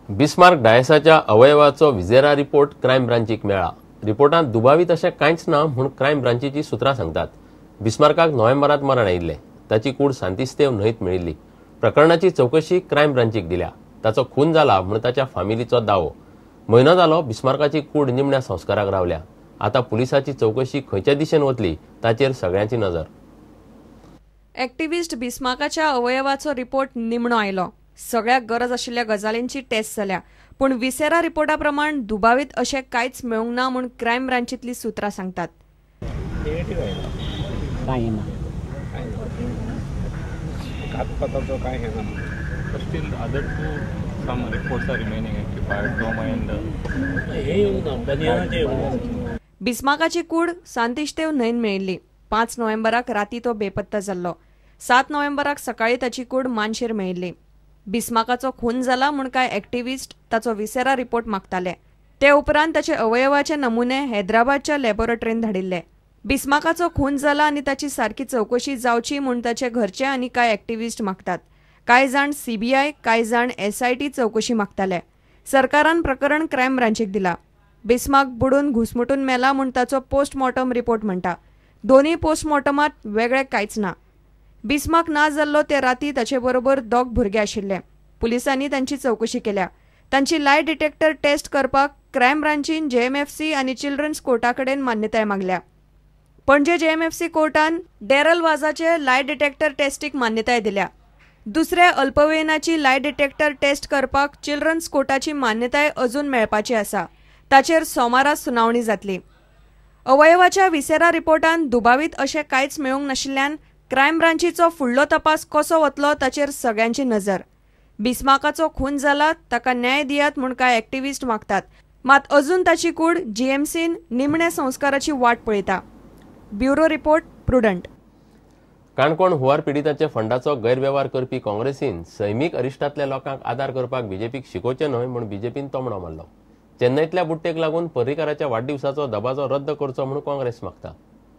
Bismarck डायसाच्या अवयवाचो विजेरा report crime ब्रांचीक मेळ्ळा। रिपोर्टांत दुबावीत अशें कांयच ना म्हूण क्रायम ब्रांचीची सुत्रां सांगतात। बिस्मार्काक नोव्हेंबरांत मरण आयिल्लें। ताची कूड सांतिस्तेव न्हंयत मेळिल्ली। प्रकरणाची चौकशी क्रायम ब्रांचीक दिल्या। ताचो खून जाला म्हूण ताच्या फामिलीचो दावो। म्हयनो जालो बिस्मार्काची कूड निमण्या संस्काराक रावल्या। आतां पुलिसाची चौकशी खंयच्या दिशेन वतली ताचेर सगळ्यांची नजर। एक्टिव्हिस्ट बिस्मार्काच्या अवयवाचो रिपोर्ट निमणो आयलो। सगळ्याक गरज आशिल्ल्या गजालींची टेस्ट जाल्या, पूण विसेरा रिपोर्टा प्रमाण दुबावीत अशें कांयच मेळूंक ना म्हूण क्रायम ब्रांचीतली सुत्रां सांगतात। बिस्मार्काची कूड सांतिस्तेव न्हंयन मेळिल्ली। 5 नोव्हेंबराक राती तो बेपत्ता जाल्लो। 7 नोव्हेंबराक सकाळी ताची कूड मानशेर मेळिल्ली। बिस्मार्काचो खून जाला म्हूण कांय एक्टिव्हिस्ट ताचो विसेरा रिपोर्ट मागताले। ते उपरांत ताचे अवयवाचे नमुने हैदराबादच्या लॅबोरेटरींत धाडिल्ले। बिस्मार्काचो खून जाला आनी ताची सारकी चौकशी जावची म्हूण ताचे घरचे आनी कांय एक्टिव्हिस्ट मागतात। कांय जाण CBI, कांय जाण SIT चौकशी मागताले। सरकारान प्रकरण क्रायम ब्रांचीक दिला। बिस्मार्क बुडून घुसमटून मेला म्हूण ताचो पोस्टमॉर्टम रिपोर्ट म्हणटा। दोन्ही पोस्टमॉर्टमांत वेगळे कांयच ना। बिस्मार्क ना जाल्लो ते राती ताचे बरोबर 2 भुरगे आशिल्ले। पुलिसांनी तांची चौकशी केल्या। तांची लाय डिटेक्टर टेस्ट करपाक क्रायम ब्रांचीन JMFC आनी चिल्ड्रन्स कोर्टाकडेन मान्यताय मागल्या। पणजे JMFC कोर्टान डॅरल वाझाचे लाय डिटेक्टर टेस्टीक मान्यताय दिल्या। दुसऱ्या अल्पवयीनाची लाय डिटेक्टर टेस्ट करपाक चिल्ड्रन्स कोर्टाची मान्यताय अजून मेळपाची आसा। ताचेर सोमारा सुनावणी जातली। अवयवाच्या विसेरा रिपोर्टान दुबावीत अशें कांयच मेळूंक नाशिल्ल्यान क्रायम ब्रांचीचो फुडलो तपास कसो वतलो ताचेर सगळ्यांची नजर। बिस्मार्काचो खून जाला, ताका न्याय दियात म्हूण कांय एक्टिव्हिस्ट मागतात, मात अजून ताची कूड GMCन निमणे संस्काराची वाट पळयता। Bureau report, prudent. काणकोण हुंवार पिडितांचे फंडाचो गैरव्यवहार करपी काँग्रेसीन सैमीक अरिश्टांतल्या लोकांक आदार करपाक BJPक शिकोवचें न्हय म्हूण BJPन तोमणो मारलो। चेन्नईतल्या बुट्टेक लागून पर्रीकाराच्या वाडदिवसाचो दबाजो रद्द करचो म्हूण काँग्रेस मागता।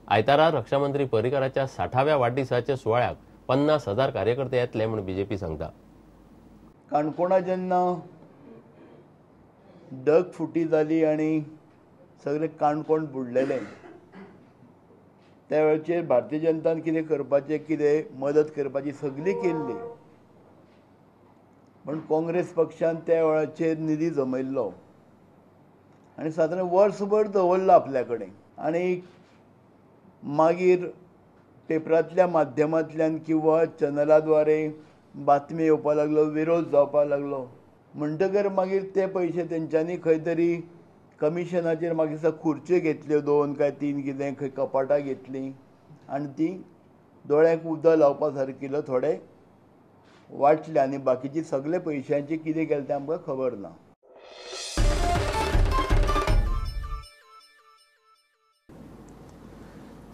आयतारा रक्षामंत्री पर्रीकाराच्या 60व्या वाडदिसाच्या सुवाळ्याक 50,000 कार्यकर्ते येतले म्हूण BJP सांगता। काणकोणा जेन्ना ढग फुटी जाली आनी सगळे काणकोण बुडलेले, त्या वेळाचेर भारतीय जनतान कितें करपाचें, कितें मदत करपाची सगळी केल्ली, पण काँग्रेस पक्षान त्या वेळाचेर निधी जमयल्लो आनी सादारण वर्सभर दवरलो आपल्या कडेन। आनी मागीर पेपरांतल्या माध्यमांतल्यान किंवा चॅनलाद्वारे बातमी येवपाक लागलो, विरोध जावपाक लागलो। म्हणटकर मागीर ते पयशे तेंच्यांनी खंय तरी कमिशनाचेर म्हाका दिसता खुर्च्यो घेतल्यो 2 काय 3 कितें खंय कपाटां घेतलीं आनी ती दोळ्याक उदक लावपा सारकिल्लो थोडे वाटले आनी बाकीची सगळे पयशांची कितें केलें तें आमकां खबर ना।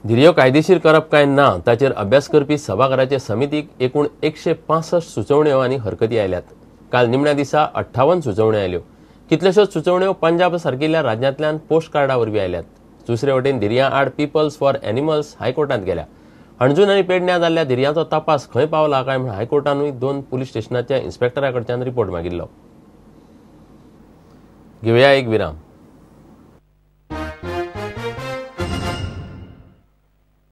धिरयो कायदेशीर करप काय ना ताचेर अभ्यास करपी सभाघराचे समितीक एकूण 165 सुचोवण्यो आनी हरकती आयल्यात। काल निमण्या दिसा 58 सुचोवण्यो आयल्यो। कितल्योश्योच सुचोवण्यो पंजाब सारकिल्ल्या राज्यांतल्यान पोस्ट कार्डा वरवीं आयल्यात। दुसरे वटेन धिरयां आड पीपल्स फॉर एनिमल्स हायकोर्टांत गेल्या। हणजून आनी पेडण्यां जाल्ल्या धिरयांचो तपास खंय पावला काय म्हूण हायकोर्टानूय 2 पुलीस स्टेशनाच्या इन्स्पेक्टरा कडच्यान रिपोर्ट मागिल्लो। घेवया एक विराम।